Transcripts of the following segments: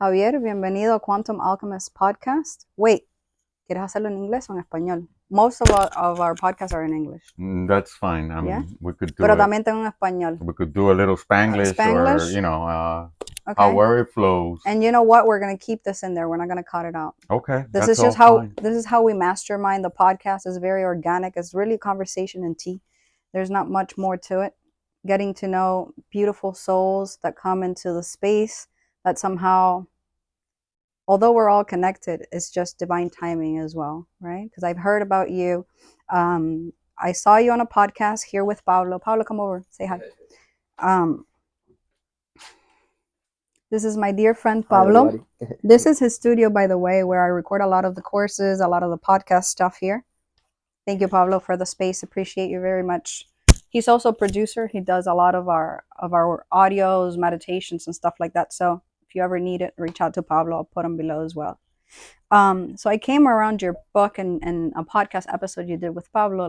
Javier, bienvenido a Quantum Alchemist podcast. Wait, ¿quieres hacerlo en inglés o en español? Most of our podcasts are in English. That's fine. I Yeah? mean, we could do Pero it. también tengo en español. We could do a little Spanglish, or Spanglish? Okay. however it flows. And you know what? We're gonna keep this in there. We're not gonna cut it out. Okay, This that's is just all fine. this is how we mastermind the podcast. It's very organic. It's really conversation and tea. There's not much more to it. Getting to know beautiful souls that come into the space that somehow, although we're all connected, it's just divine timing as well, right? Because I've heard about you. I saw you on a podcast here with Pablo. Pablo, come over, say hi. This is my dear friend Pablo. This is his studio, by the way, where I record a lot of the courses, a lot of the podcast stuff here. Thank you, Pablo, for the space. Appreciate you very much. He's also a producer. He does a lot of our audios, meditations, and stuff like that. So if you ever need it, reach out to Pablo. I'll put him below as well. So I came around your book and a podcast episode you did with Pablo,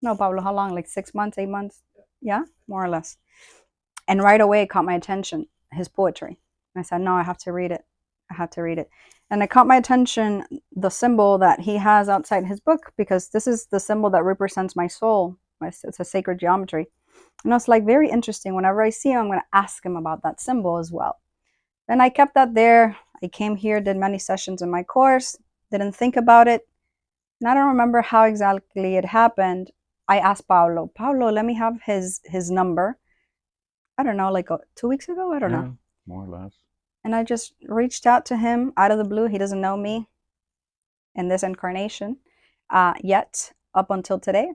Pablo, how long? Like 6 months, 8 months? Yeah, more or less. And right away it caught my attention, his poetry. I said, no, I have to read it. I had to read it. And it caught my attention, the symbol that he has outside his book, because this is the symbol that represents my soul. It's a sacred geometry. And it's like very interesting. Whenever I see him, I'm going to ask him about that symbol as well. And I kept that there. I came here, did many sessions in my course, didn't think about it. And I don't remember how exactly it happened. I asked Pablo, let me have his number. I don't know, like 2 weeks ago? I don't know. More or less. And I just reached out to him out of the blue. He doesn't know me in this incarnation yet, up until today.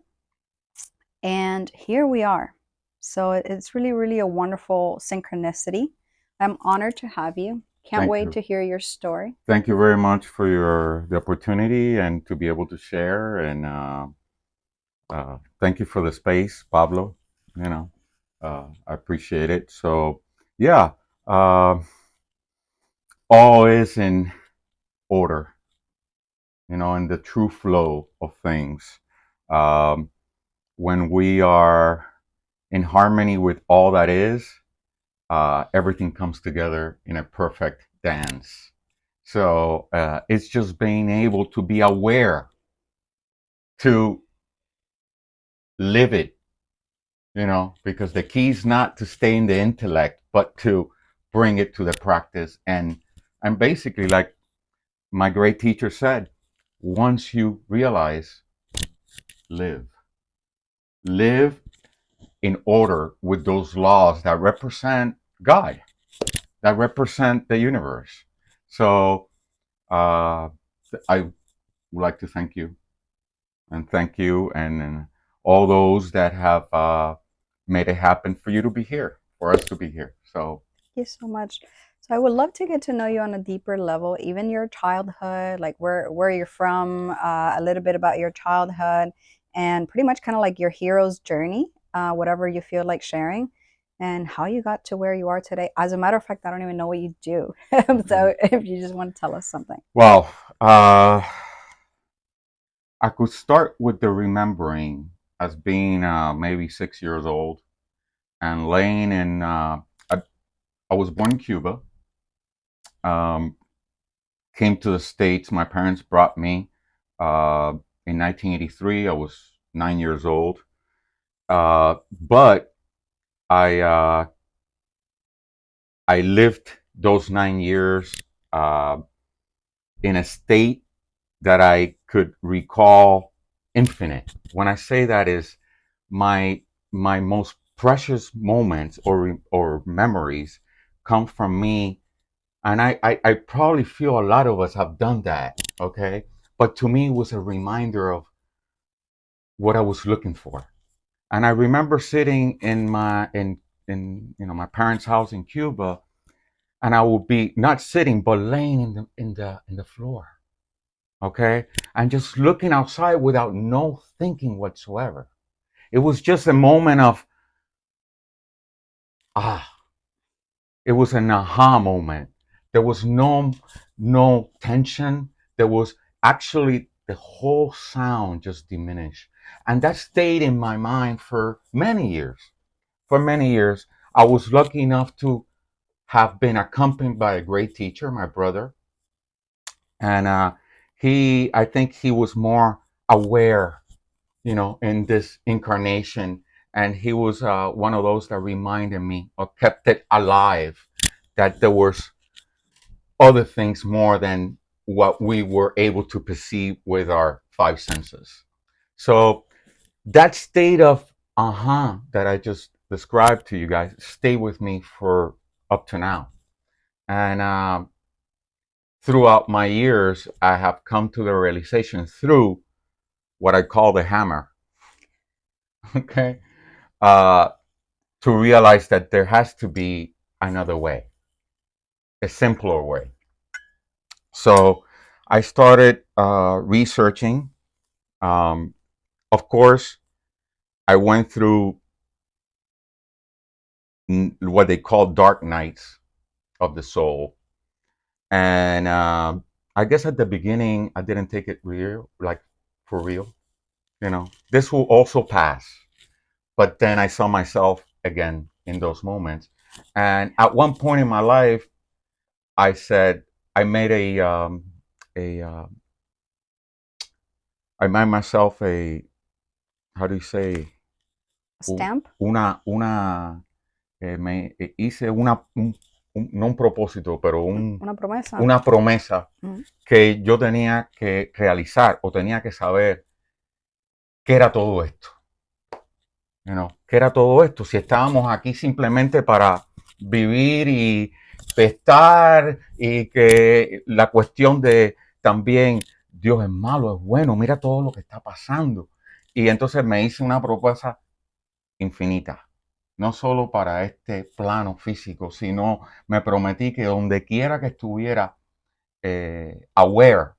And here we are. So it's really, really a wonderful synchronicity. I'm honored to have you. Can't wait to hear your story. Thank you very much for the opportunity and to be able to share. And thank you for the space, Pablo. I appreciate it. So, yeah, all is in order, in the true flow of things. When we are in harmony with all that is, everything comes together in a perfect dance. So it's just being able to be aware, to live it, because the key is not to stay in the intellect, but to bring it to the practice. And basically, like my great teacher said, once you realize, live in order with those laws that represent God, that represent the universe. So I would like to thank you, and all those that have made it happen for you to be here, for us to be here. So thank you so much. So I would love to get to know you on a deeper level, even your childhood, like where you're from, a little bit about your childhood, and pretty much kind of like your hero's journey, whatever you feel like sharing, and how you got to where you are today. As a matter of fact, I don't even know what you do. So if you just want to tell us something. Well, I could start with the remembering as being maybe 6 years old and laying in, I was born in Cuba, came to the States. My parents brought me in 1983. I was 9 years old. But I lived those 9 years in a state that I could recall infinite. When I say that, is my most precious moments or memories come from me, and I probably feel a lot of us have done that. Okay, but to me it was a reminder of what I was looking for. And I remember sitting in my parents' house in Cuba, and I would be not sitting but laying in the floor, okay, and just looking outside without no thinking whatsoever. It was just a moment of it was an aha moment. There was no tension. There was actually the whole sound just diminished, and that stayed in my mind for many years. For many years, I was lucky enough to have been accompanied by a great teacher, my brother. And I think he was more aware, in this incarnation. And he was one of those that reminded me or kept it alive that there was other things more than what we were able to perceive with our five senses. So that state of that I just described to you guys stay with me for up to now. And throughout my years, I have come to the realization through what I call the hammer, okay, uh, to realize that there has to be another way, a simpler way. So I started researching. Um, of course, I went through what they call dark nights of the soul. And I guess at the beginning, I didn't take it real, like for real. This will also pass. But then I saw myself again in those moments. And at one point in my life, I said, I made a I made myself a, how do you say? A stamp? Me hice no un propósito, pero Una promesa. una promesa Mm. que yo tenía que realizar o tenía que saber qué era todo esto. ¿Qué era todo esto? Si estábamos aquí simplemente para vivir y estar y que la cuestión de también Dios es malo, es bueno, mira todo lo que está pasando. Y entonces me hice una propuesta infinita, no solo para este plano físico, sino me prometí que donde quiera que estuviera aware,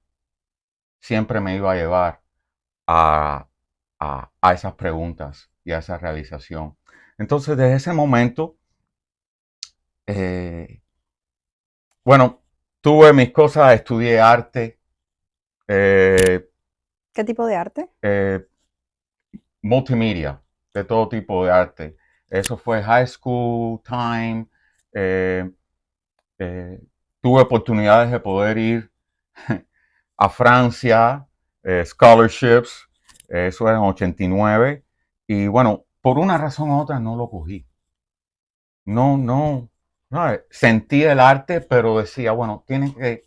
siempre me iba a llevar a, a esas preguntas y a esa realización. Entonces, desde ese momento, bueno, tuve mis cosas, estudié arte. ¿Qué tipo de arte? Multimedia, de todo tipo de arte. Eso fue high school time. Tuve oportunidades de poder ir a Francia, scholarships, eso era en 89. Y bueno, por una razón u otra no lo cogí. No, sentí el arte, pero decía, bueno, tienen que,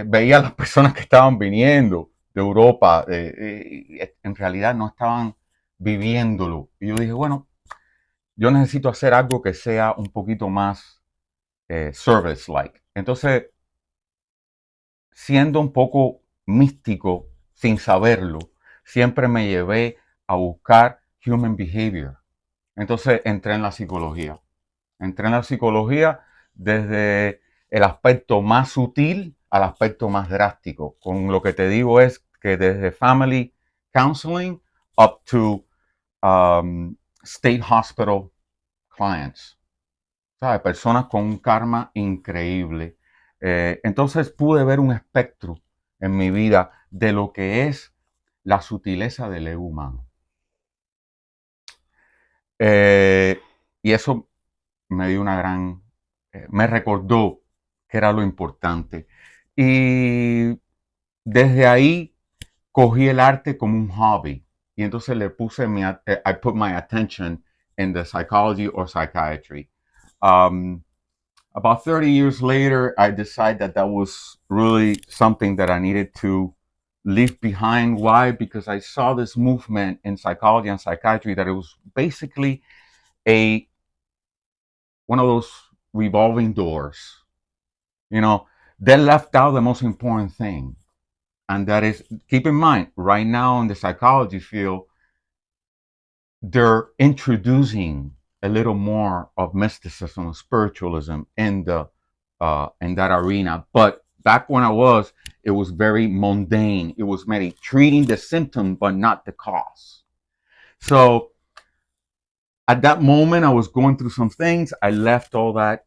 veía a las personas que estaban viniendo de Europa, en realidad no estaban viviéndolo. Y yo dije, bueno, yo necesito hacer algo que sea un poquito más service-like. Entonces, siendo un poco místico, sin saberlo, siempre me llevé a buscar human behavior. Entonces, entré en la psicología. Entré en la psicología desde el aspecto más sutil al aspecto más drástico. Con lo que te digo es que desde family counseling up to state hospital clients. ¿Sabes? Personas con un karma increíble. Entonces pude ver un espectro en mi vida de lo que es la sutileza del ego humano. Y eso me dio una gran, me recordó que era lo importante. Y desde ahí cogí el arte como un hobby. Y entonces le puse I put my attention in the psychology or psychiatry. About 30 years later, I decided that that was really something that I needed to leave behind. Why? Because I saw this movement in psychology and psychiatry that it was basically one of those revolving doors. They left out the most important thing. And that is, keep in mind, right now in the psychology field, they're introducing a little more of mysticism, spiritualism in that arena. But back when it was very mundane. It was maybe treating the symptom, but not the cause. So at that moment, I was going through some things. I left all that,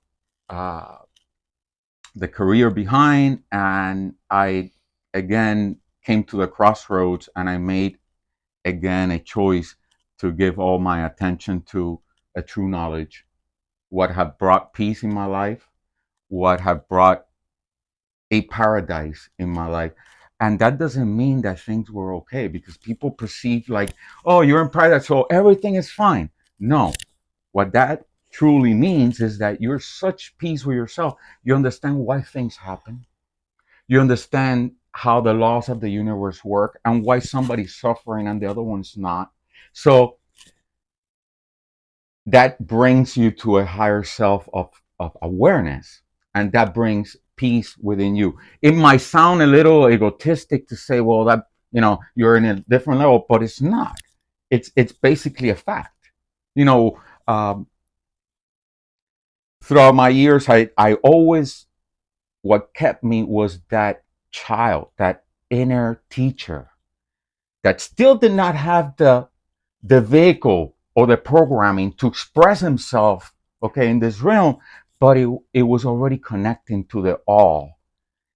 the career behind, and I again came to the crossroads, and I made again a choice to give all my attention to a true knowledge, what had brought peace in my life, what have brought a paradise in my life. And that doesn't mean that things were okay, because people perceive like, oh, you're in paradise, so everything is fine. No, what that truly means is that you're such peace with yourself. You understand why things happen. You understand how the laws of the universe work and why somebody's suffering and the other one's not. So that brings you to a higher self of awareness, and that brings peace within you. It might sound a little egotistic to say, well, that, you're in a different level, but it's not. It's basically a fact. You know, um, throughout my years, I always, what kept me was that child, that inner teacher that still did not have the vehicle or the programming to express himself, okay, in this realm, but it was already connecting to the all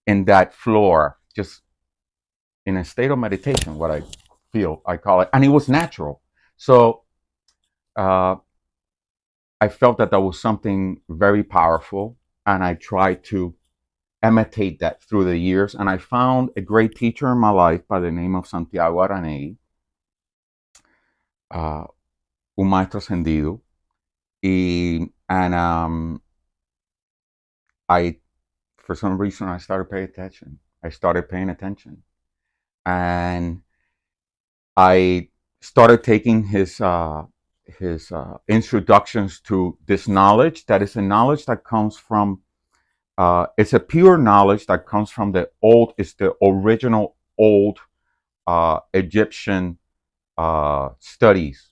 in that floor, just in a state of meditation, what I call it, and it was natural. So uh, I felt that was something very powerful, and I tried to imitate that through the years, and I found a great teacher in my life by the name of Santiago Aranegui, uh, un maestro ascendido. And I, for some reason, I started paying attention. I started paying attention, and I started taking his introductions to this knowledge. That is a knowledge that comes from. It's a pure knowledge that comes from the old. It's the original old Egyptian studies.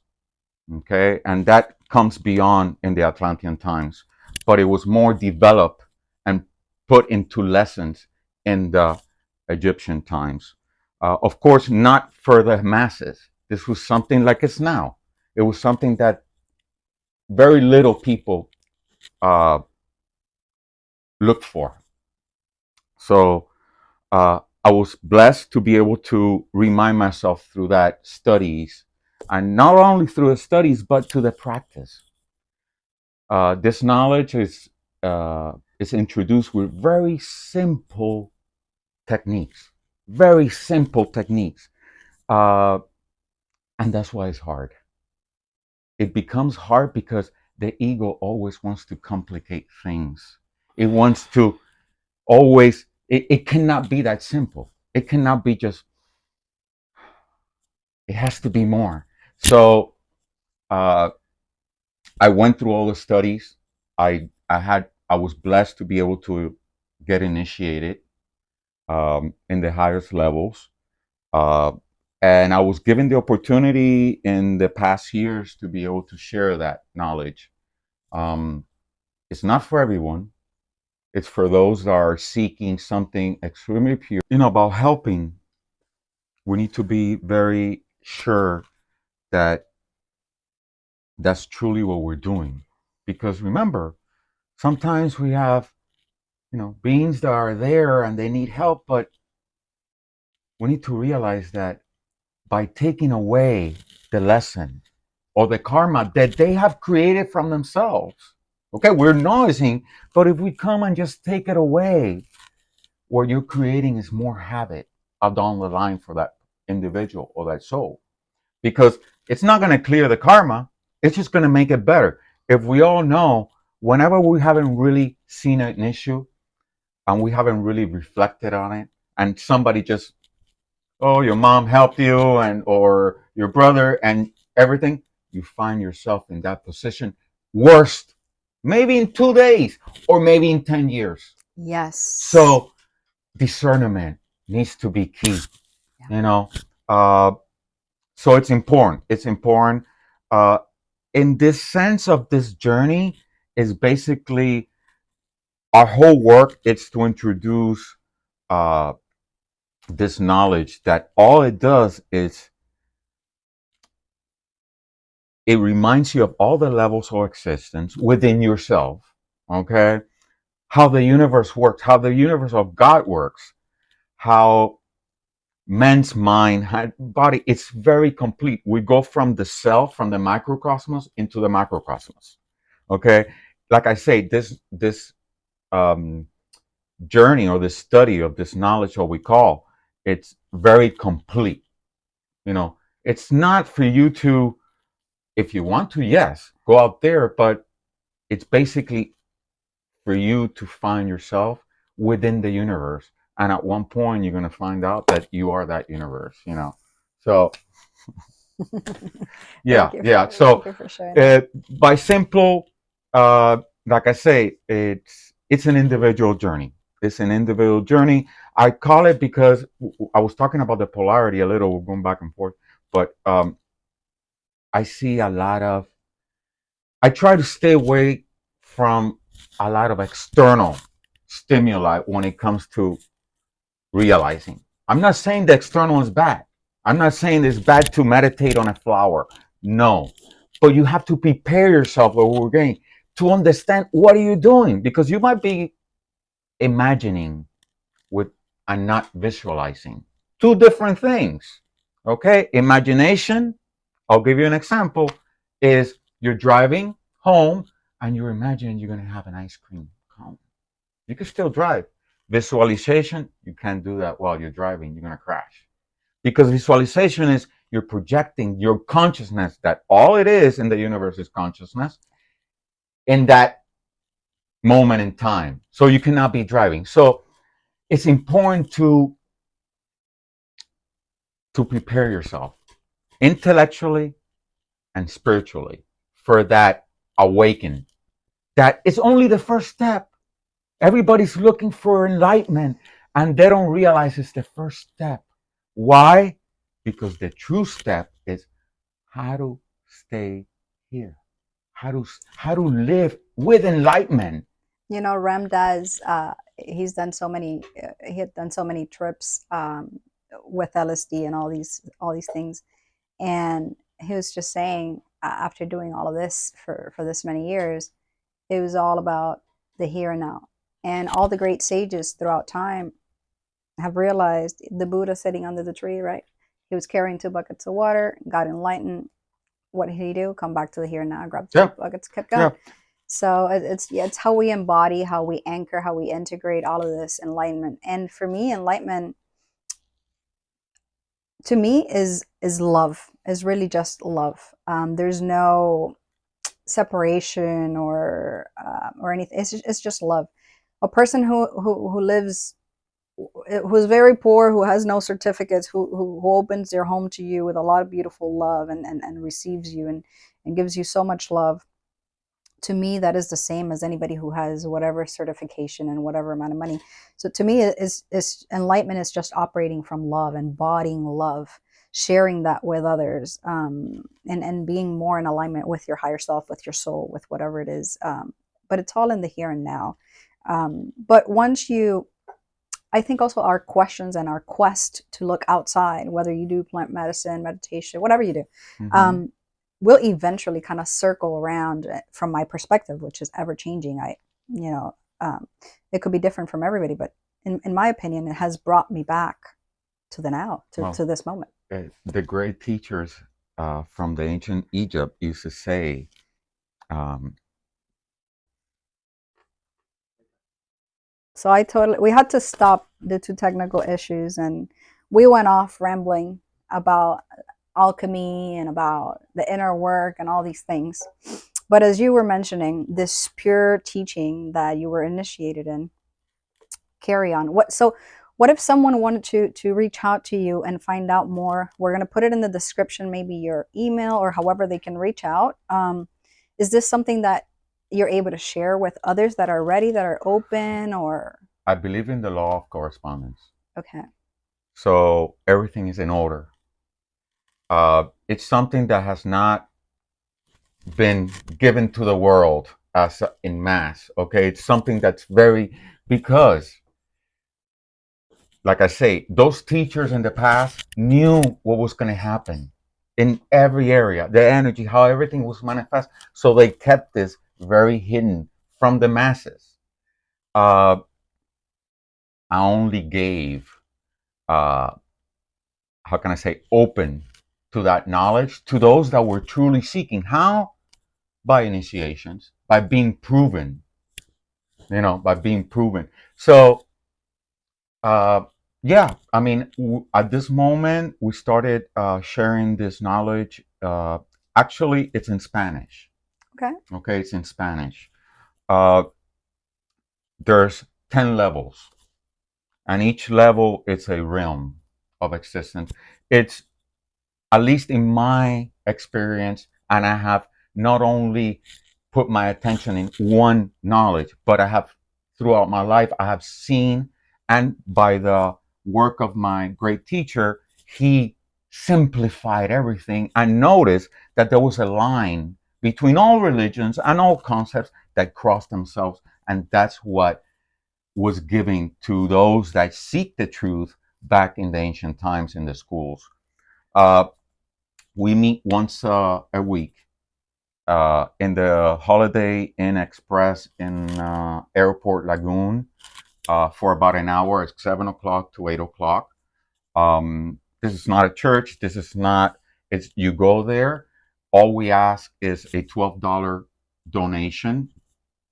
Okay, and that comes beyond in the Atlantean times, but it was more developed and put into lessons in the Egyptian times. Of course, not for the masses. This was something like it's now. It was something that very little people uh, looked for. So I was blessed to be able to remind myself through that studies, and not only through the studies, but to the practice. This knowledge is introduced with very simple techniques, uh, and that's why it's hard. It becomes hard because the ego always wants to complicate things. It wants to always. It cannot be that simple. It cannot be just. It has to be more. So uh, I went through all the studies. I was blessed to be able to get initiated in the highest levels. Uh, and I was given the opportunity in the past years to be able to share that knowledge. Um, it's not for everyone. It's for those that are seeking something extremely pure. About helping, we need to be very sure that that's truly what we're doing. Because remember, sometimes we have, beings that are there and they need help, but we need to realize that by taking away the lesson or the karma that they have created from themselves. Okay, we're noticing, but if we come and just take it away, what you're creating is more habit down the line for that individual or that soul. Because it's not going to clear the karma, it's just going to make it better. If we all know, whenever we haven't really seen an issue and we haven't really reflected on it, and somebody just, oh, your mom helped you, and or your brother and everything, you find yourself in that position, worst, maybe in 2 days or maybe in 10 years. Yes. So discernment needs to be key. Yeah. So it's important. It's important. In this sense of this journey is basically our whole work. It's to introduce uh, this knowledge that all it does is it reminds you of all the levels of existence within yourself. Okay, how the universe works, how the universe of God works, how man's mind, body. It's very complete. We go from the self, from the microcosmos into the macrocosmos. Okay, like I say, this journey or this study of this knowledge, what we call, it's very complete. You know, it's not for you to, if you want to, yes, go out there, but it's basically for you to find yourself within the universe. And at one point, you're going to find out that you are that universe, you know. So, yeah, yeah. So, thank you for sharing that. by simple, like I say, it's an individual journey. It's an individual journey. I call it because I was talking about the polarity a little, we're going back and forth, but I see a lot of, I try to stay away from a lot of external stimuli when it comes to realizing. I'm not saying the external is bad. I'm not saying it's bad to meditate on a flower. No. But you have to prepare yourself, what we're getting, to understand what are you doing, because you might be imagining with and not visualizing. Two different things. Okay? Imagination, I'll give you an example, is you're driving home and you're imagining you're going to have an ice cream cone. You can still drive. Visualization, you can't do that while you're driving. You're going to crash. Because visualization is you're projecting your consciousness, that all it is in the universe is consciousness, in that moment in time. So you cannot be driving. So it's important to prepare yourself intellectually and spiritually for that awakening. That is only the first step. Everybody's looking for enlightenment and they don't realize it's the first step. Why? Because the true step is how to stay here, how to live with enlightenment. You know, Ram does. He's done so many. He had done so many trips with LSD and all these things, and he was just saying after doing all of this for this many years, it was all about the here and now. And all the great sages throughout time have realized, the Buddha sitting under the tree, right? He was carrying 2 buckets of water, got enlightened. What did he do? Come back to the here and now, grab the 2 buckets, kept going. Yeah. So it's how we embody, how we anchor, how we integrate all of this enlightenment. And for me, enlightenment to me is love. Is really just love. There's no separation or anything. It's just love. A person who lives, who's very poor, who has no certificates, who opens their home to you with a lot of beautiful love and receives you and gives you so much love. To me, that is the same as anybody who has whatever certification and whatever amount of money. So to me, is enlightenment is just operating from love, embodying love, sharing that with others, and being more in alignment with your higher self, with your soul, with whatever it is. But it's all in the here and now. But once you, I think also our questions and our quest to look outside, whether you do plant medicine, meditation, whatever you do, Mhm. will eventually kind of circle around, from my perspective, which is ever changing. You know, it could be different from everybody, but in my opinion, it has brought me back to the now, Well, to this moment. the great teachers from the ancient Egypt used to say, um, So we had to stop due to technical issues, and we went off rambling about alchemy and about the inner work and all these things. But as you were mentioning, this pure teaching that you were initiated in, carry on. What if someone wanted to reach out to you and find out more? We're going to put it in the description, maybe your email or however they can reach out. Is this something that you're able to share with others that are ready, that are open, or I believe in the law of correspondence. okay? So everything is in order. It's something that has not been given to the world as in mass. Okay, it's something that's very, because, like I say, those teachers in the past knew what was going to happen in every area, the energy, how everything was manifest. So they kept this very hidden from the masses. I only gave, uh, how can I say, open to that knowledge to those that were truly seeking. How? By initiations, by being proven. by being proven. So, yeah, I mean, at this moment, we started sharing this knowledge. Actually, it's in Spanish. Okay. Okay, it's in Spanish. Uh, there's 10 levels, and each level is a realm of existence. It's, at least in my experience, and I have not only put my attention in one knowledge, but I have, throughout my life, I have seen, and by the work of my great teacher, he simplified everything. I noticed that there was a line between all religions and all concepts that cross themselves, and that's what was giving to those that seek the truth back in the ancient times in the schools. Uh, we meet once a week in the Holiday Inn Express in Airport Lagoon for about an hour. It's 7 o'clock to 8 o'clock. This is not a church. This is not. It's, you go there. All we ask is a $12 donation,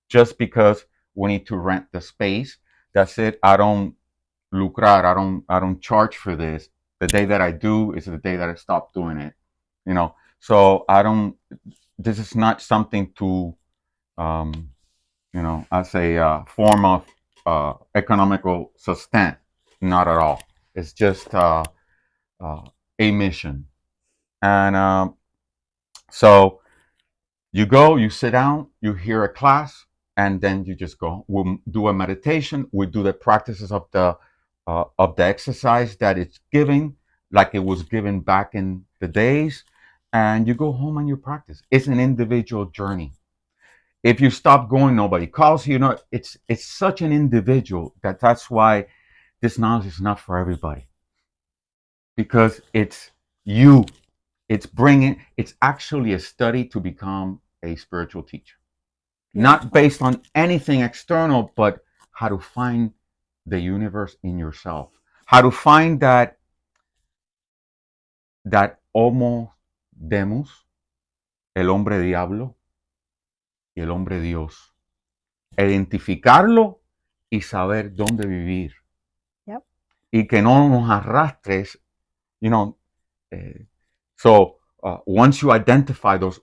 just because we need to rent the space. That's it. I don't lucrar. I don't charge for this. The day that I do is the day that I stop doing it. So I don't. This is not something to, um, as a form of economical sustain. Not at all. It's just uh, a mission. And so you go, you sit down, you hear a class, and then you just go. We'll do a meditation. We do the practices of the exercise that it's giving, like it was given back in the days, and you go home and you practice. It's an individual journey. If you stop going, nobody calls you. It's such an individual that's why this knowledge is not for everybody, because it's you. It's actually a study to become a spiritual teacher, not based on anything external, but how to find the universe in yourself, how to find that homo demus, el hombre diablo y el hombre Dios, identificarlo y saber dónde vivir, Yep. y que no nos arrastres, you know. Uh, so once you identify those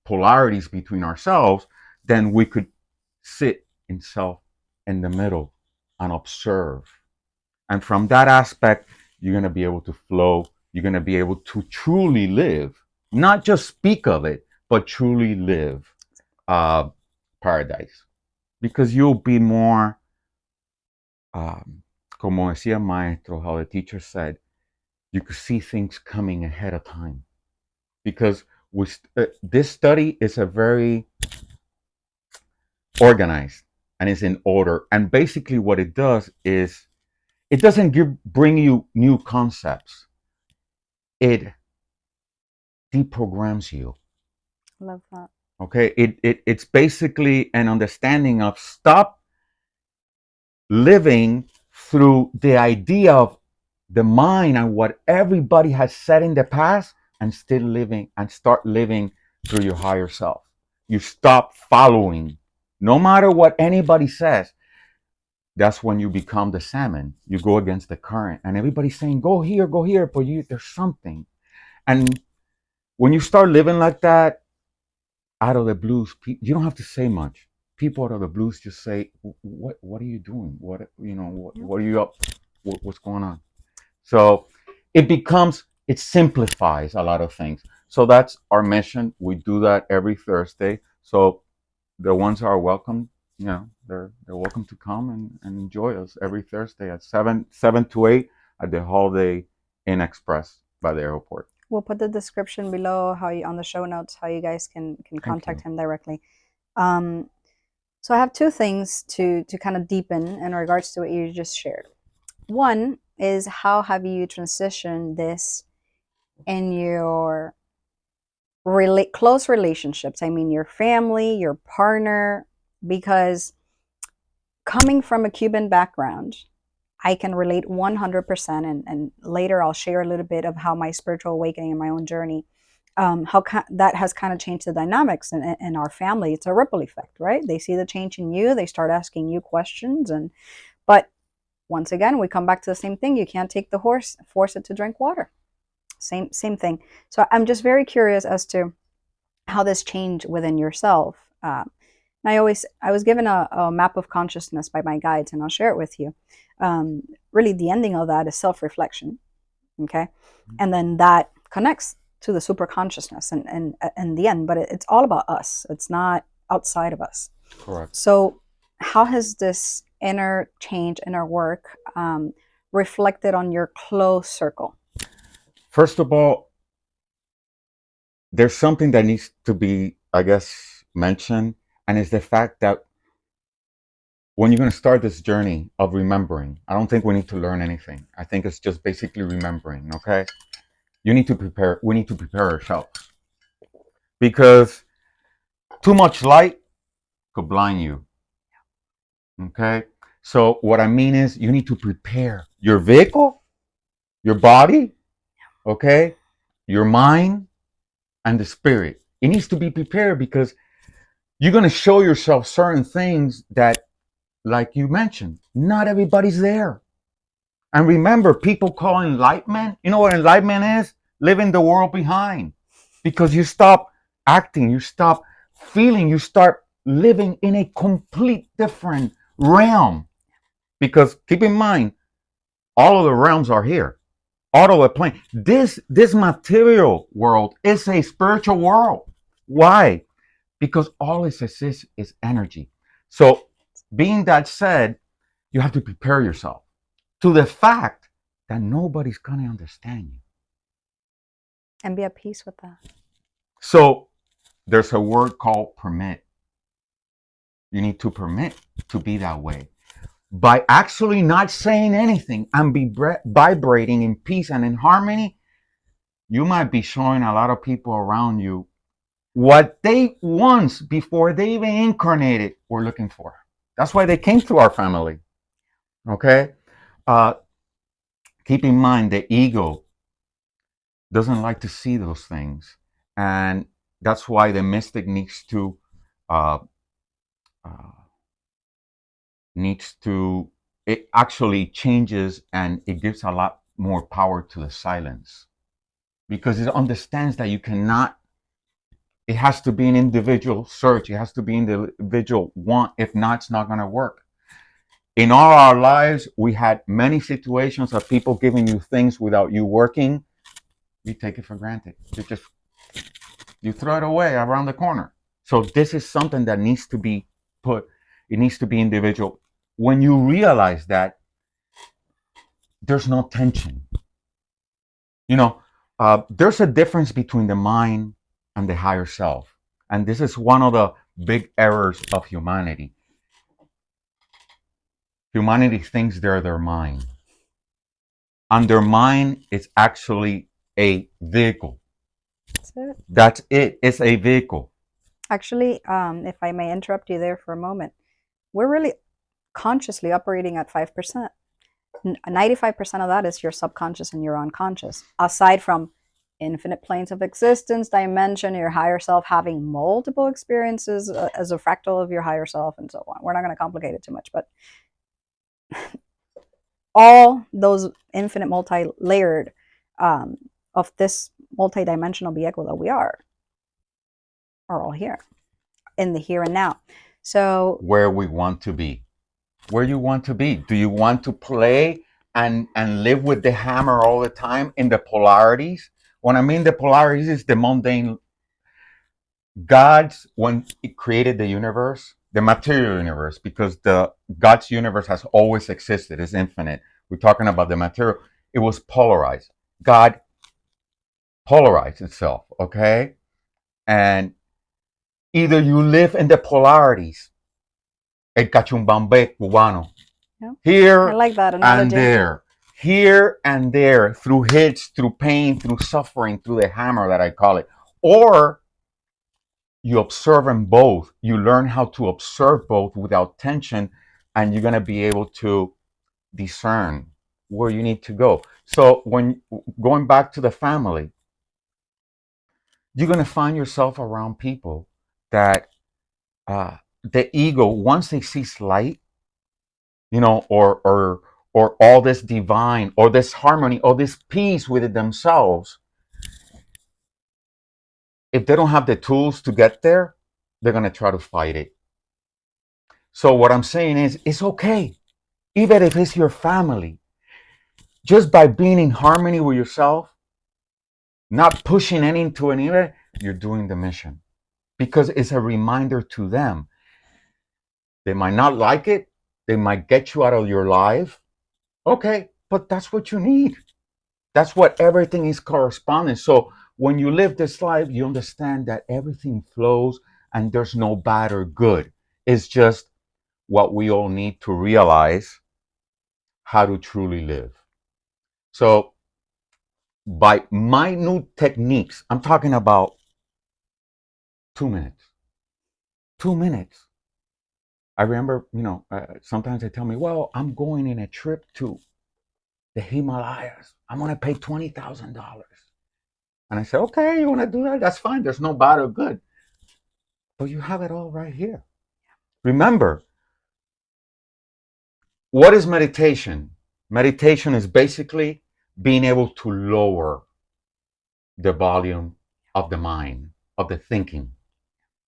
polarities between ourselves, then we could sit in self in the middle and observe. And from that aspect, you're going to be able to flow. You're going to be able to truly live, not just speak of it, but truly live uh, paradise. Because you'll be more, como decía maestro, how the teacher said, you could see things coming ahead of time. Because this study is a very organized, and it's in order. And basically what it does is, it doesn't bring you new concepts. It deprograms you. Love that. Okay, it's basically an understanding of stop living through the idea of the mind and what everybody has said in the past, and still living, and start living through your higher self. You stop following, no matter what anybody says. That's when you become the salmon. You go against the current, and everybody's saying, go here, but there's something. And when you start living like that, out of the blues, you don't have to say much. People out of the blues just say, what are you doing? What are you up? What's going on? So it simplifies a lot of things. So that's our mission. We do that every Thursday. So the ones who are welcome, they're welcome to come and enjoy us every Thursday at 7 to 8 at the Holiday Inn Express by the airport. We'll put the description below, on the show notes, how you guys can contact him directly. So I have two things to kind of deepen in regards to what you just shared. One is, how have you transitioned this in your close relationships? I mean, your family, your partner, because coming from a Cuban background, I can relate 100%. And later I'll share a little bit of how my spiritual awakening and my own journey that has kind of changed the dynamics in our family. It's a ripple effect, right? They see the change in you, they start asking you questions, but once again, we come back to the same thing. You can't take the horse, force it to drink water. Same thing. So I'm just very curious as to how this changed within yourself. I was given a map of consciousness by my guides, and I'll share it with you. Really, the ending of that is self-reflection. Okay, and then that connects to the super consciousness and the end, but it's all about us. It's not outside of us. Correct. So how has this inner change, inner work reflected on your close circle? First of all, there's something that needs to be, I guess, mentioned, and it's the fact that when you're going to start this journey of remembering, I don't think we need to learn anything. I think it's just basically remembering, okay? We need to prepare ourselves, because too much light could blind you, okay? So what I mean is, you need to prepare your vehicle, your body, okay, your mind, and the spirit. It needs to be prepared, because you're going to show yourself certain things that, like you mentioned, not everybody's there. And remember, people call enlightenment, you know what enlightenment is? Leaving the world behind. Because you stop acting, you stop feeling, you start living in a complete different realm. Because keep in mind, all of the realms are here. All of the plane. This material world is a spiritual world. Why? Because all it exists is energy. So, being that said, you have to prepare yourself to the fact that nobody's going to understand you. And be at peace with that. So, there's a word called permit. You need to permit to be that way. By actually not saying anything and be vibrating in peace and in harmony, you might be showing a lot of people around you what they once, before they even incarnated, were looking for. That's why they came to our family. Okay? Keep in mind, the ego doesn't like to see those things. And that's why the mystic needs to it actually changes, and it gives a lot more power to the silence, because it understands that you cannot, it has to be an individual search, it has to be an individual want. If not, it's not going to work. In all our lives, we had many situations of people giving you things without you working. You take it for granted. You throw it away around the corner. So this is something that needs to be put, it needs to be individual. When you realize that there's no tension, there's a difference between the mind and the higher self. And this is one of the big errors of humanity. Humanity thinks they're their mind. And their mind is actually a vehicle. That's it. That's it. It's a vehicle. Actually, if I may interrupt you there for a moment, we're really consciously operating at 5%. 95% of that is your subconscious and your unconscious, aside from infinite planes of existence, dimension, your higher self having multiple experiences as a fractal of your higher self, and so on. We're not going to complicate it too much, but all those infinite multi-layered of this multi-dimensional vehicle that we are all here in the here and now. So where we want to be, where you want to be. Do you want to play and live with the hammer all the time in the polarities? When I mean the polarities, is the mundane. God's, when He created the universe, the material universe, because God's universe has always existed, it's infinite. We're talking about the material. It was polarized. God polarized itself, okay? And either you live in the polarities, el cachumbambe cubano, yeah, here I like that analogy. and there, here and there, through hits, through pain, through suffering, through the hammer that I call it. Or you observe them both. You learn how to observe both without tension, and you're going to be able to discern where you need to go. So when going back to the family, you're going to find yourself around people that the ego, once they see light, or all this divine or this harmony or this peace within themselves, if they don't have the tools to get there, they're going to try to fight it. So what I'm saying is, it's okay, even if it's your family, just by being in harmony with yourself, not pushing any into anywhere, you're doing the mission, because it's a reminder to them. They might not like it, they might get you out of your life, okay, but that's what you need. That's what everything is corresponding. So when you live this life, you understand that everything flows and there's no bad or good. It's just what we all need to realize how to truly live. So by minute techniques, I'm talking about 2 minutes. 2 minutes. I remember, sometimes they tell me, well, I'm going in a trip to the Himalayas. I'm going to pay $20,000. And I say, okay, you want to do that? That's fine. There's no bad or good. But you have it all right here. Remember, what is meditation? Meditation is basically being able to lower the volume of the mind, of the thinking.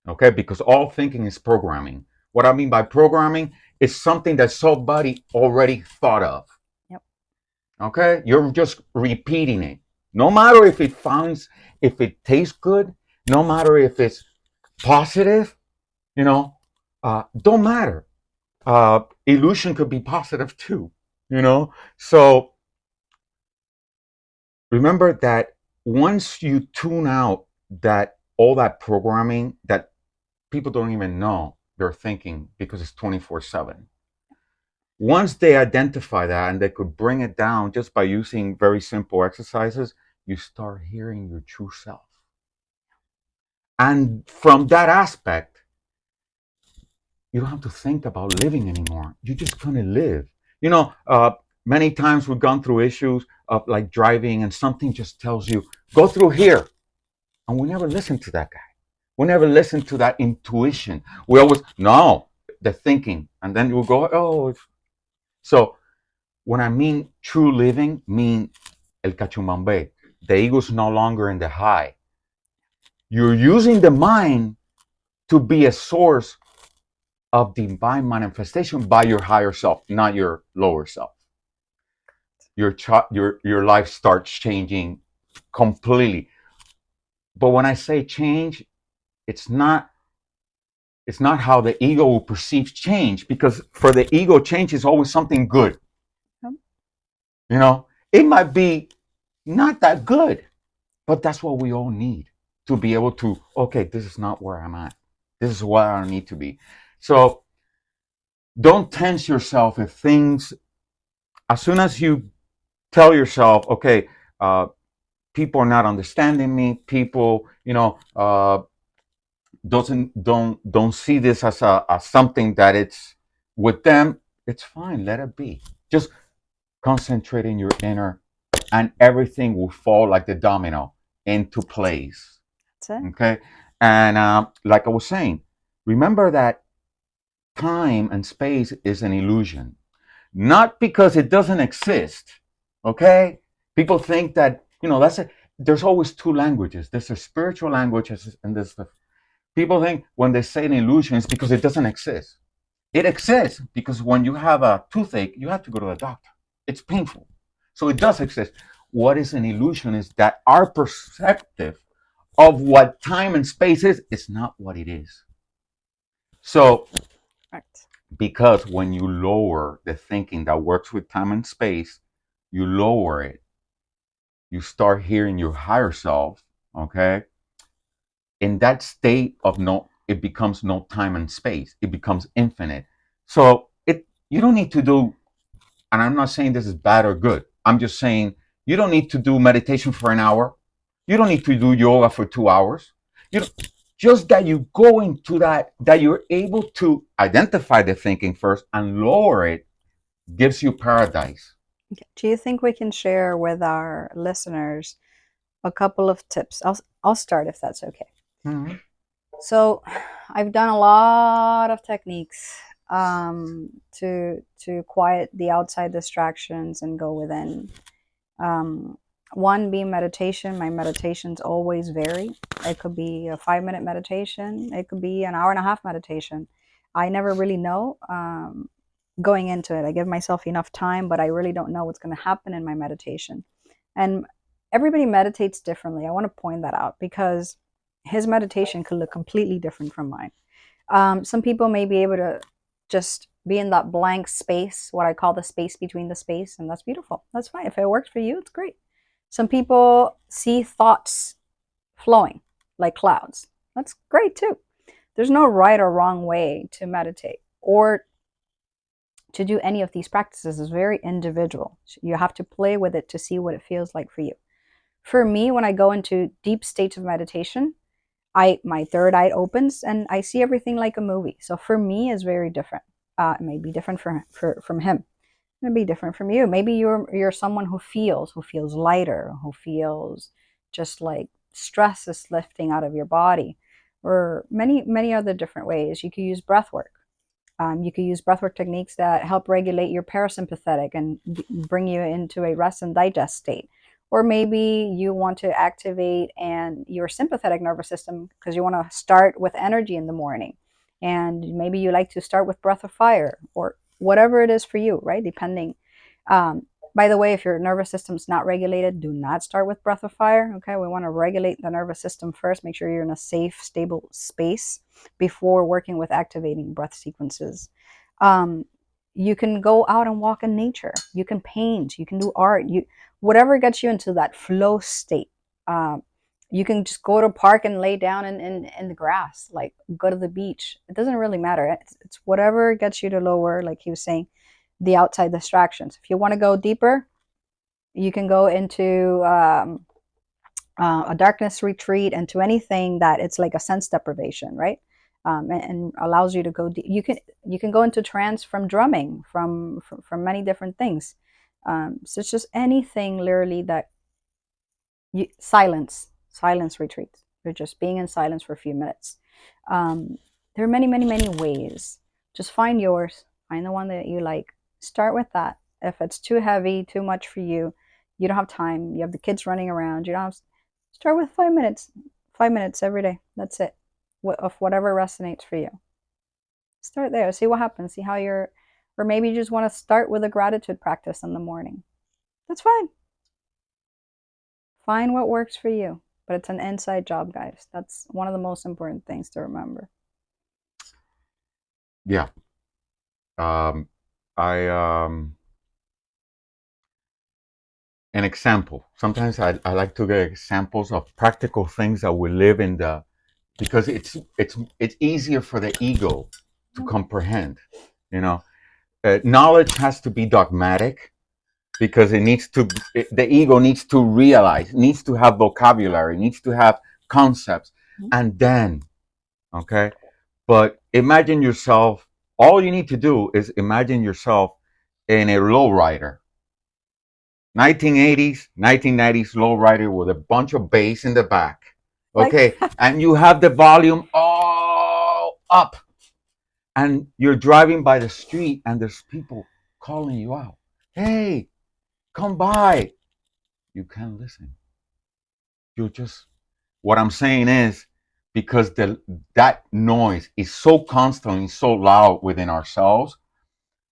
Okay? Because all thinking is programming. What I mean by programming is something that somebody already thought of. Yep. Okay? You're just repeating it. No matter if it tastes good, no matter if it's positive, don't matter. Illusion could be positive too, So remember that once you tune out all that programming that people don't even know they're thinking, because it's 24/7. Once they identify that and they could bring it down just by using very simple exercises, you start hearing your true self. And from that aspect, you don't have to think about living anymore. You're just going to live. Many times we've gone through issues of like driving and something just tells you, go through here. And we never listen to that guy. We never listen to that intuition. We always, no, the thinking. And then we'll go, oh. So when I mean true living, mean el cachumambe. The ego's no longer in the high. You're using the mind to be a source of divine manifestation by your higher self, not your lower self. Your life starts changing completely. But when I say change, it's not how the ego will perceive change, because for the ego, change is always something good. It might be not that good, but that's what we all need to be able to, okay, this is not where I'm at. This is where I need to be. So don't tense yourself if things, as soon as you tell yourself, okay, people are not understanding me, people, don't see this as something that it's with them, it's fine, let it be. Just concentrate in your inner, and everything will fall like the domino into place. That's it. Okay? And like I was saying, remember that time and space is an illusion. Not because it doesn't exist. Okay? People think that, there's always two languages. There's a spiritual language and there's the. People think when they say an illusion, it's because it doesn't exist. It exists because when you have a toothache, you have to go to the doctor. It's painful. So it does exist. What is an illusion is that our perspective of what time and space is not what it is. So, Right. because when you lower the thinking that works with time and space, you lower it. You start hearing your higher self, okay? In that state of it becomes no time and space. It becomes infinite. So you don't need to do, and I'm not saying this is bad or good. I'm just saying you don't need to do meditation for an hour. You don't need to do yoga for 2 hours. Just that you go into that you're able to identify the thinking first and lower it, gives you paradise. Okay. Do you think we can share with our listeners a couple of tips? I'll start if that's okay. Mm-hmm. So I've done a lot of techniques to quiet the outside distractions and go within. Um, one being meditation. My meditations always vary. It could be a 5-minute meditation. It could be an hour and a half meditation. I never really know going into it. I give myself enough time, but I really don't know what's going to happen in my meditation. And everybody meditates differently. I want to point that out because his meditation could look completely different from mine. Some people may be able to just be in that blank space, what I call the space between the space, and that's beautiful. That's fine. If it works for you, it's great. Some people see thoughts flowing like clouds. That's great too. There's no right or wrong way to meditate or to do any of these practices. Is very individual. You have to play with it to see what it feels like for you. For me, when I go into deep states of meditation, my third eye opens and I see everything like a movie. So for me, it's very different. It may be different from him. It may be different from you. Maybe you're someone who feels lighter, who feels just like stress is lifting out of your body, or many other different ways. You could use breath work. You could use breathwork techniques that help regulate your parasympathetic and bring you into a rest and digest state. Or maybe you want to activate and your sympathetic nervous system because you want to start with energy in the morning. And maybe you like to start with breath of fire or whatever it is for you, right? Depending. By the way, if your nervous system's not regulated, do not start with breath of fire. Okay, we want to regulate the nervous system first. Make sure you're in a safe, stable space before working with activating breath sequences. You can go out and walk in nature. You can paint. You can do art. Whatever gets you into that flow state. You can just go to a park and lay down in the grass, like go to the beach. It doesn't really matter. It's whatever gets you to lower, like he was saying, the outside distractions. If you want to go deeper, you can go into a darkness retreat, into anything that it's like a sense deprivation, right? And allows you to go deep. You can go into trance from drumming, from many different things. So it's just anything literally that silence retreats. You're just being in silence for a few minutes. There are many ways. Just find yours. Find the one that you like. Start with that. If it's too heavy, too much for you, you don't have time, you have the kids running around, you don't have, start with 5 minutes. 5 minutes every day. That's it. Of whatever resonates for you. Start there. See what happens. See how you're, or maybe you just want to start with a gratitude practice in the morning. That's fine. Find what works for you. But it's an inside job, guys. That's one of the most important things to remember. Yeah. An example. Sometimes I like to get examples of practical things that we live in the, because it's easier for the ego to comprehend. You know, knowledge has to be dogmatic because the ego needs to realize, needs to have vocabulary, needs to have concepts, and then, okay. But imagine yourself. All you need to do is imagine yourself in a lowrider. 1980s, 1990s lowrider with a bunch of bass in the back. Okay, and you have the volume all up, and you're driving by the street, and there's people calling you out. Hey, come by. You can't listen. You just. What I'm saying is, because that noise is so constantly, so loud within ourselves,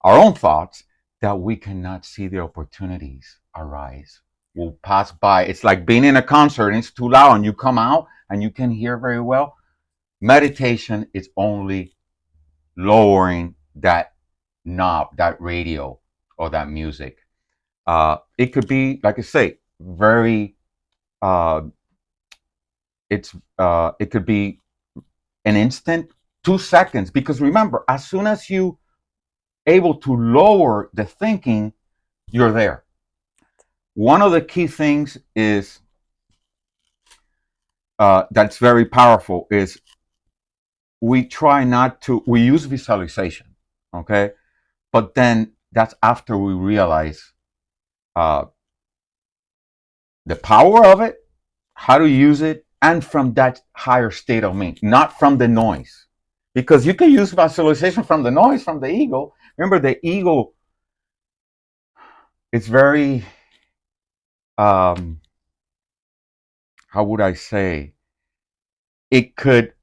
our own thoughts, that we cannot see the opportunities arise. We'll pass by. It's like being in a concert and it's too loud and you come out and you can hear very well. Meditation is only lowering that knob, that radio, or that music. It could be, like I say, very. It could be an instant, 2 seconds. Because remember, as soon as you able to lower the thinking, you're there. One of the key things is that's very powerful is we try not to, we use visualization, okay? But then that's after we realize the power of it, how to use it, and from that higher state of me, not from the noise. Because you can use visualization from the noise, from the ego. Remember, the ego is very, how would I say, it could,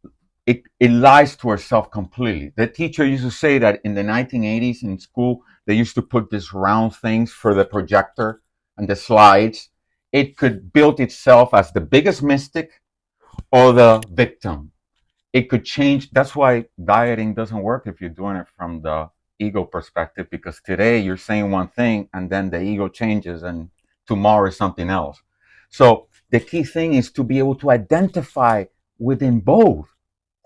it lies to herself completely. The teacher used to say that in the 1980s in school, they used to put these round things for the projector and the slides. It could build itself as the biggest mystic or the victim. It could change. That's why dieting doesn't work if you're doing it from the ego perspective, because today you're saying one thing and then the ego changes and tomorrow is something else. So the key thing is to be able to identify within both.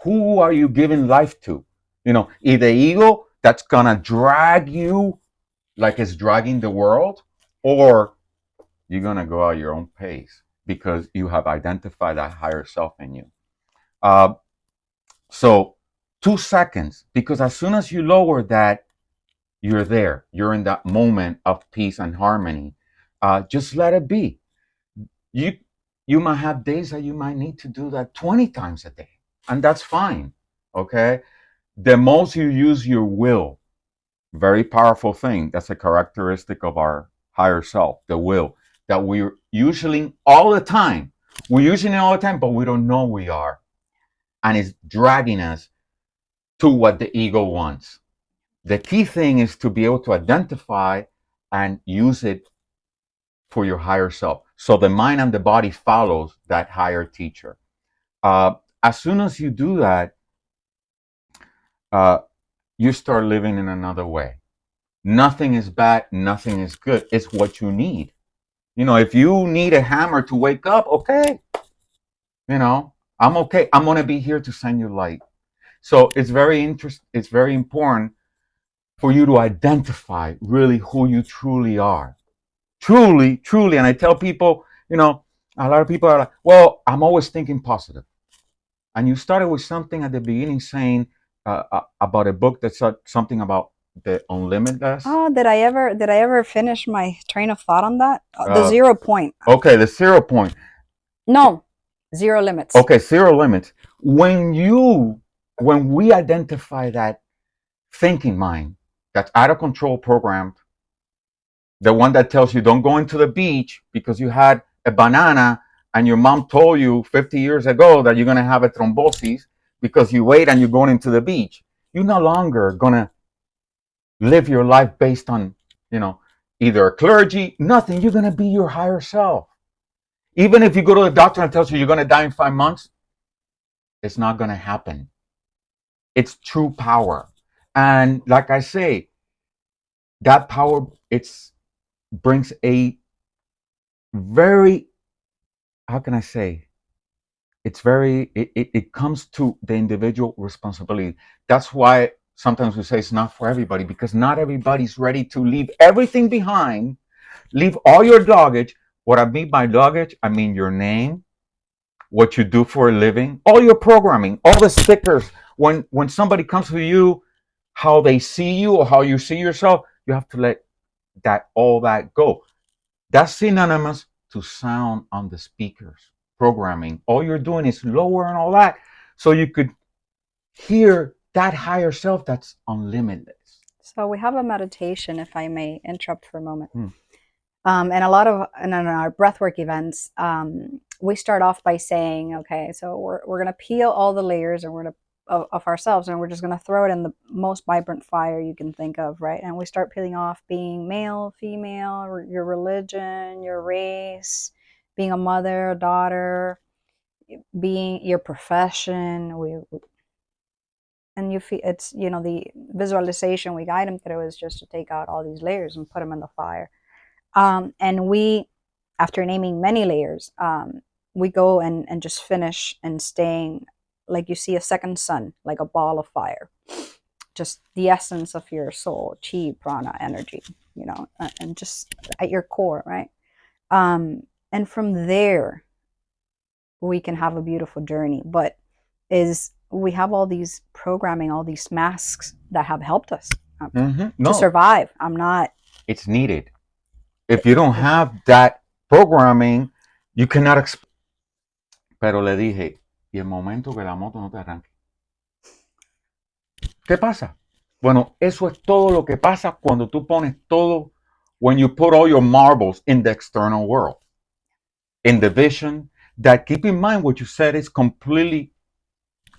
Who are you giving life to? You know, either ego that's gonna drag you like it's dragging the world, or you're gonna go at your own pace because you have identified that higher self in you. Uh, so 2 seconds, because as soon as you lower that, you're there. You're in that moment of peace and harmony. Just let it be. You you might have days that you might need to do that 20 times a day, and that's fine. Okay. The most you use your will, very powerful thing. That's a characteristic of our higher self, the will, that we're usually all the time. We're using it all the time, but we don't know we are. And it's dragging us to what the ego wants. The key thing is to be able to identify and use it for your higher self. So the mind and the body follows that higher teacher. As soon as you do that, you start living in another way. Nothing is bad, nothing is good. It's what you need. You know, if you need a hammer to wake up, okay. You know, I'm okay. I'm gonna be here to send you light. So it's very it's very important for you to identify really who you truly are. Truly, truly. And I tell people, you know, a lot of people are like, well, I'm always thinking positive. And you started with something at the beginning saying about a book that said something about the unlimitless. Oh, did I ever finish my train of thought on that? The Uh, 0 point. Okay, the 0 point. No, zero limits. Okay, 0 limits. When we identify that thinking mind that's out of control programmed, the one that tells you don't go into the beach because you had a banana and your mom told you 50 years ago that you're going to have a thrombosis because you wait and you're going into the beach. You're no longer going to live your life based on, you know, either a clergy, nothing. You're going to be your higher self. Even if you go to the doctor and tells you you're going to die in 5 months, it's not going to happen. It's true power. And like I say, that power, it's brings a very, how can I say, it comes to the individual responsibility. That's why sometimes we say it's not for everybody, because not everybody's ready to leave everything behind, leave all your luggage. What I mean by luggage, I mean your name, what you do for a living, all your programming, all the stickers. When somebody comes to you, how they see you or how you see yourself, you have to let all that go. That's synonymous to sound on the speakers, programming. All you're doing is lowering all that so you could hear that higher self that's unlimited. So we have a meditation, if I may interrupt for a moment. And a lot of in our breathwork events, we start off by saying, okay, so we're going to peel all the layers and we're going to of ourselves, and we're just going to throw it in the most vibrant fire you can think of, right? And we start peeling off being male, female, your religion, your race, being a mother, a daughter, being your profession. And you feel it's, you know, the visualization we guide them through is just to take out all these layers and put them in the fire. And we, after naming many layers, we go and just finish and staying like you see a second sun, like a ball of fire, just the essence of your soul, chi, prana, energy, you know, and just at your core, right? And from there, we can have a beautiful journey. But we have all these programming, all these masks that have helped us to survive. It's needed. If you don't have that programming, you cannot Pero le dije, y el momento que la moto no te arranque. ¿Qué pasa? Bueno, eso es todo lo que pasa cuando tú pones todo, when you put all your marbles in the external world, in the vision, that keep in mind what you said is completely,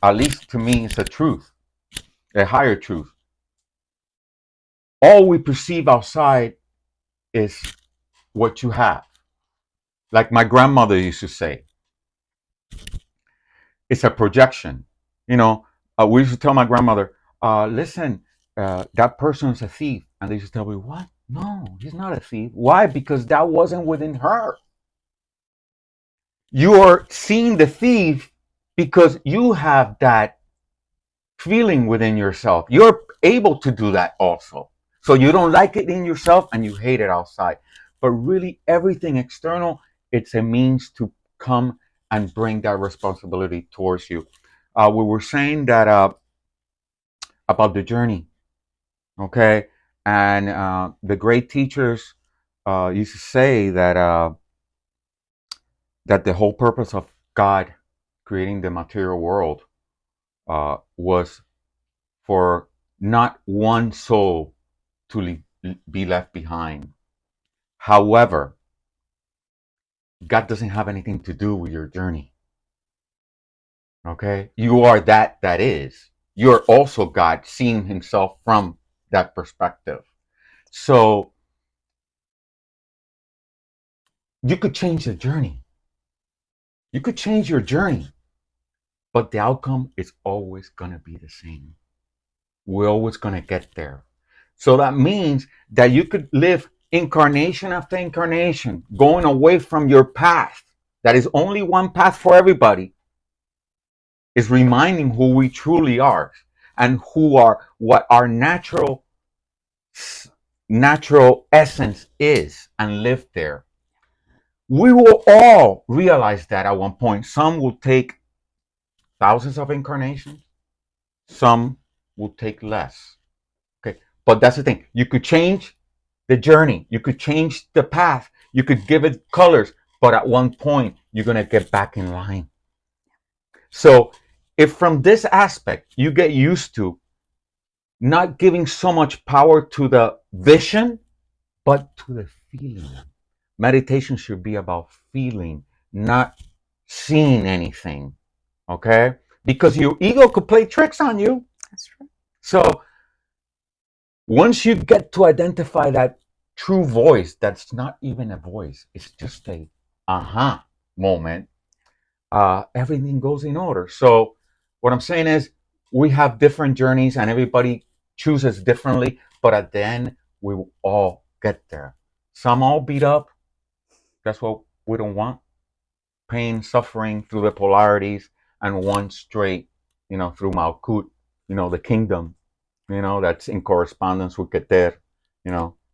at least to me, it's a truth, a higher truth. All we perceive outside is what you have. Like my grandmother used to say, it's a projection. You know, we used to tell my grandmother, listen, that person's a thief. And they used to tell me, what? No, he's not a thief. Why? Because that wasn't within her. You are seeing the thief because you have that feeling within yourself. You're able to do that also. So you don't like it in yourself and you hate it outside. But really, everything external, it's a means to come and bring that responsibility towards you. We were saying that about the journey, okay? And the great teachers used to say that the whole purpose of God creating the material world was for not one soul to be left behind. However, God doesn't have anything to do with your journey. Okay? You are that is. You're also God seeing himself from that perspective. So you could change the journey. You could change your journey, but the outcome is always going to be the same. We're always going to get there. So that means that you could live incarnation after incarnation, going away from your path. That is only one path for everybody. Is reminding who we truly are and what our natural essence is, and live there. We will all realize that at one point. Some will take thousands of incarnations, some will take less. Okay, but that's the thing. You could change the journey, you could change the path, you could give it colors, but at one point you're going to get back in line. So if from this aspect you get used to not giving so much power to the vision, but to the feeling. Meditation should be about feeling, not seeing anything. Okay? Because your ego could play tricks on you. That's true. So once you get to identify that true voice, that's not even a voice, it's just a aha moment, everything goes in order. So what I'm saying is we have different journeys and everybody chooses differently, but at the end we will all get there. Some all beat up. That's what we don't want. Pain, suffering through the polarities, and one straight, through Malkut, the kingdom, that's in correspondence with Keter,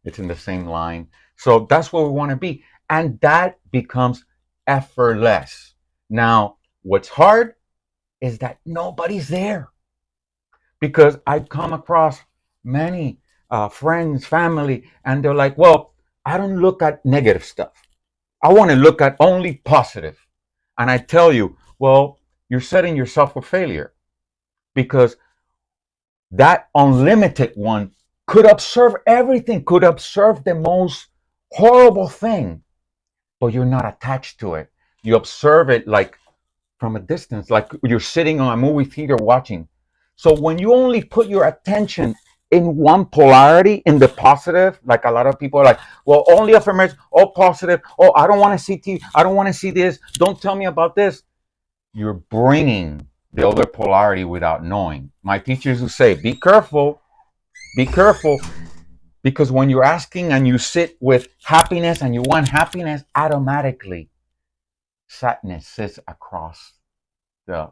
it's in the same line. So that's what we want to be. And that becomes effortless. Now, what's hard is that nobody's there. Because I come across many friends, family, and they're like, well, I don't look at negative stuff. I want to look at only positive. And I tell you, well, you're setting yourself for failure, because that unlimited one could observe everything, could observe the most horrible thing, but you're not attached to it. You observe it like from a distance, like you're sitting on a movie theater watching. So when you only put your attention in one polarity, in the positive, like a lot of people are like, well, only affirmation, all positive. Oh, I don't want to see TV. I don't want to see this. Don't tell me about this. You're bringing the other polarity without knowing. My teachers would say, be careful, because when you're asking and you sit with happiness and you want happiness, automatically sadness sits across the,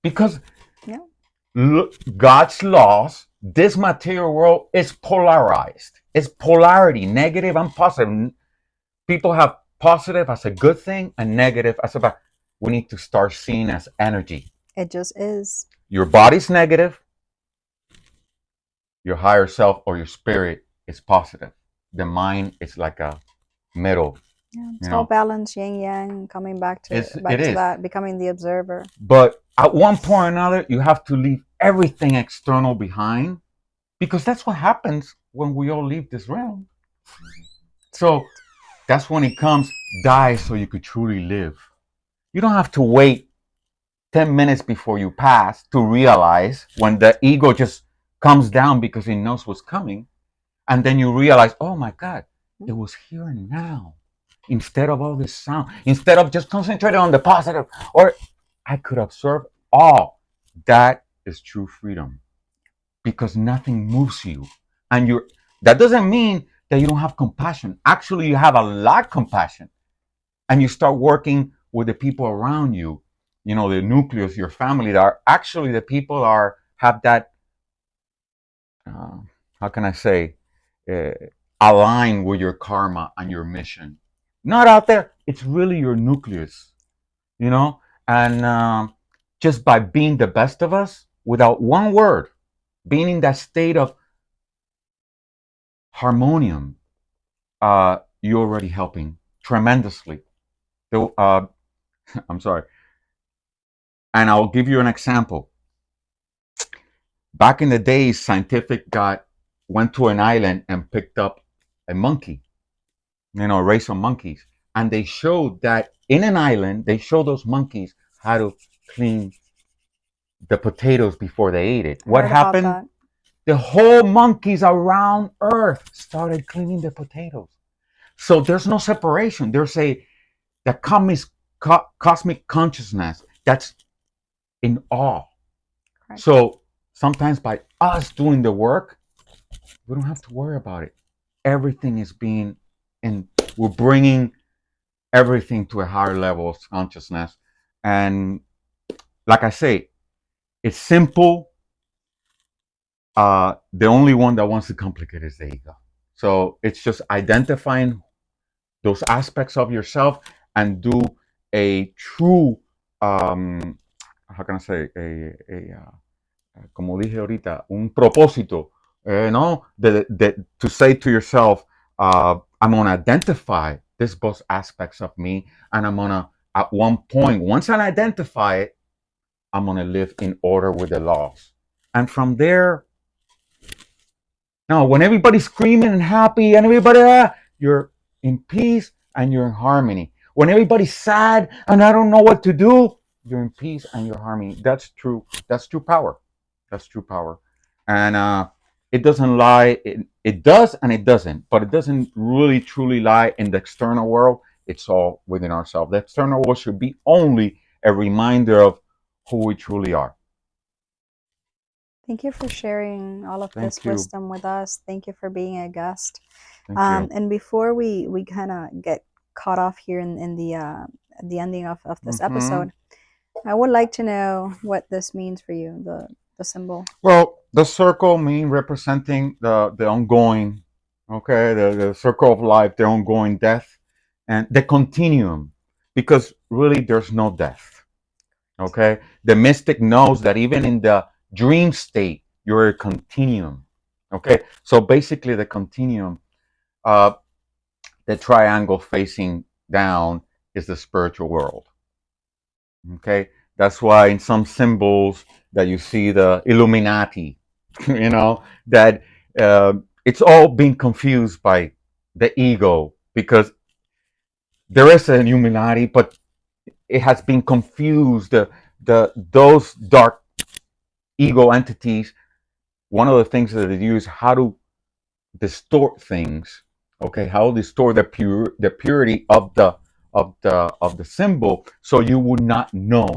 because Yeah. God's laws, this material world is polarized. It's polarity, negative and positive. People have positive as a good thing and negative as a bad. We need to start seeing as energy. It just is. Your body's negative, your higher self or your spirit is positive. The mind is like a middle Yeah, it's You all know, balance, yin yang, coming back to it is. that, becoming the observer. But at one point or another, you have to leave everything external behind, because that's what happens when we all leave this realm. So that's when it comes, die so you could truly live. You don't have to wait 10 minutes before you pass to realize, when the ego just comes down because it knows what's coming. And then you realize, oh my God, it was here and now. Instead of all this sound, instead of just concentrating on the positive, or I could observe all. That is true freedom, because nothing moves you. And that doesn't mean that you don't have compassion. Actually, you have a lot of compassion, and you start working with the people around you, the nucleus, your family, that are actually the people have that, uh, how can I say, uh, align with your karma and your mission. Not out there. It's really your nucleus, you know. And just by being the best of us, without one word, being in that state of harmonium, you're already helping tremendously. So, I'm sorry. And I'll give you an example. Back in the days, scientific went to an island and picked up a monkey, a race of monkeys. And they showed that in an island, they showed those monkeys how to clean the potatoes before they ate it. I What heard about happened? that. The whole monkeys around Earth started cleaning the potatoes. So there's no separation. There's the cosmic consciousness that's in awe. Correct. So sometimes by us doing the work, we don't have to worry about it. Everything is and we're bringing everything to a higher level of consciousness. And like I say, it's simple. The only one that wants to complicate is the ego. So it's just identifying those aspects of yourself and do a true, how can I say, como dije ahorita, un propósito, no? To say to yourself, I'm going to identify these both aspects of me, and I'm going to, at one point, once I identify it, I'm going to live in order with the laws. And from there, now, when everybody's screaming and happy and you're in peace and you're in harmony. When everybody's sad and I don't know what to do, you're in peace and you're harmony. That's true. That's true power. That's true power. And it doesn't lie. It does and it doesn't. But it doesn't really truly lie in the external world. It's all within ourselves. The external world should be only a reminder of who we truly are. Thank you for sharing all of this wisdom with us. Thank you for being a guest. And before we kind of get caught off here in the ending of this episode, I would like to know what this means for you, the symbol. Well, the circle mean representing the ongoing, okay, the circle of life, the ongoing death, and the continuum, because really there's no death. Okay, the mystic knows that even in the dream state, you're a continuum. Okay, so basically the continuum, the triangle facing down is the spiritual world. Okay, that's why in some symbols that you see the Illuminati, that it's all being confused by the ego, because there is an Illuminati, but it has been confused. Those dark ego entities, one of the things that they use, how to distort things. Okay, how to distort the purity of the symbol, so you would not know.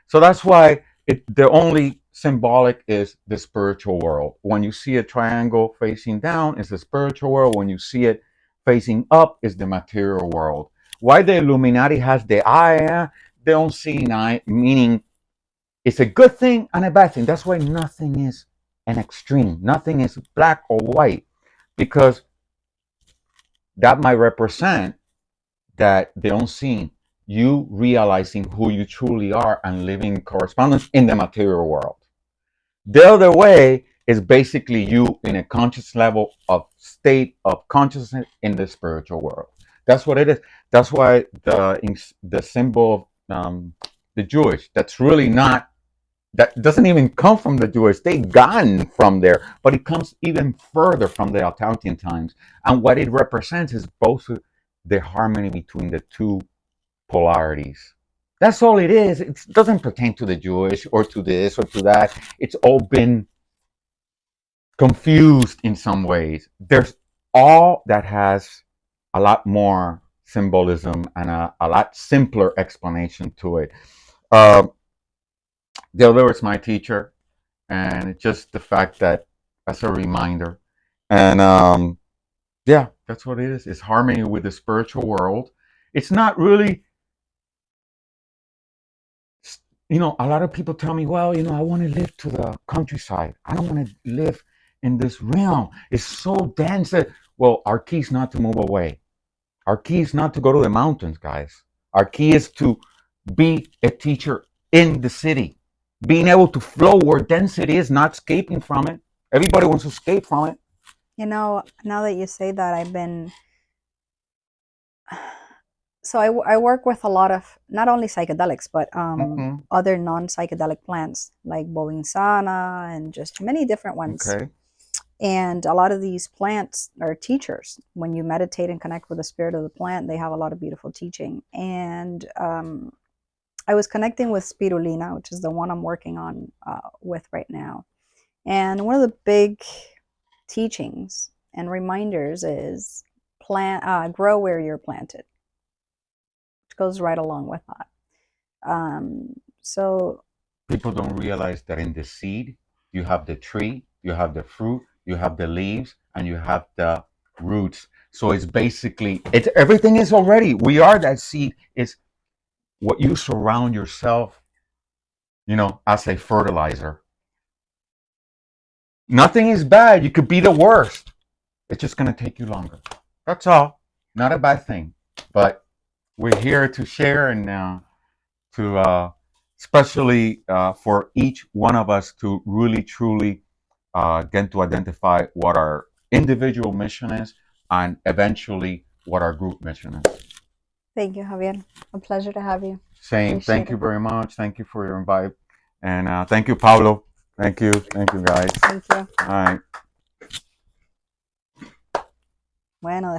So that's why the only symbolic is the spiritual world. When you see a triangle facing down, it's the spiritual world. When you see it facing up, it's the material world. Why the Illuminati has the eye, they don't see an eye, meaning it's a good thing and a bad thing. That's why nothing is an extreme. Nothing is black or white, because that might represent that the unseen, you realizing who you truly are and living in correspondence in the material world. The other way is basically you in a conscious level of state of consciousness in the spiritual world. That's what it is. That's why the symbol of the Jewish, that's really not, that doesn't even come from the Jewish. They've gotten from there, but it comes even further from the Altaitan times. And what it represents is both the harmony between the two polarities. That's all it is. It doesn't pertain to the Jewish or to this or to that. It's all been confused in some ways. There's all that has a lot more symbolism and a lot simpler explanation to it. Uh, the other is my teacher, and it's just the fact that that's a reminder. And yeah, that's what it is. It's harmony with the spiritual world. It's not really, a lot of people tell me, well, I want to live to the countryside. I don't want to live in this realm. It's so dense that, well, our key is not to move away. Our key is not to go to the mountains, guys. Our key is to be a teacher in the city, being able to flow where density is, not escaping from it. Everybody wants to escape from it. Now that you say that, I've been... So I work with a lot of, not only psychedelics, but other non-psychedelic plants, like Bowinsana and just many different ones. Okay. And a lot of these plants are teachers. When you meditate and connect with the spirit of the plant, they have a lot of beautiful teaching. And I was connecting with spirulina, which is the one I'm working on with right now. And one of the big teachings and reminders is grow where you're planted, which goes right along with that. So people don't realize that in the seed, you have the tree, you have the fruit, you have the leaves, and you have the roots. So it's basically, everything is already, we are that seed. It's what you surround yourself, as a fertilizer. Nothing is bad. You could be the worst. It's just going to take you longer. That's all. Not a bad thing. But we're here to share and to especially for each one of us to really truly get to identify what our individual mission is and eventually what our group mission is. Thank you, Javier. A pleasure to have you. Same. Appreciate Thank you it. very much. Thank you for your invite. And thank you, Paulo. Thank you. Thank you, guys. Thank you. All right. Bueno.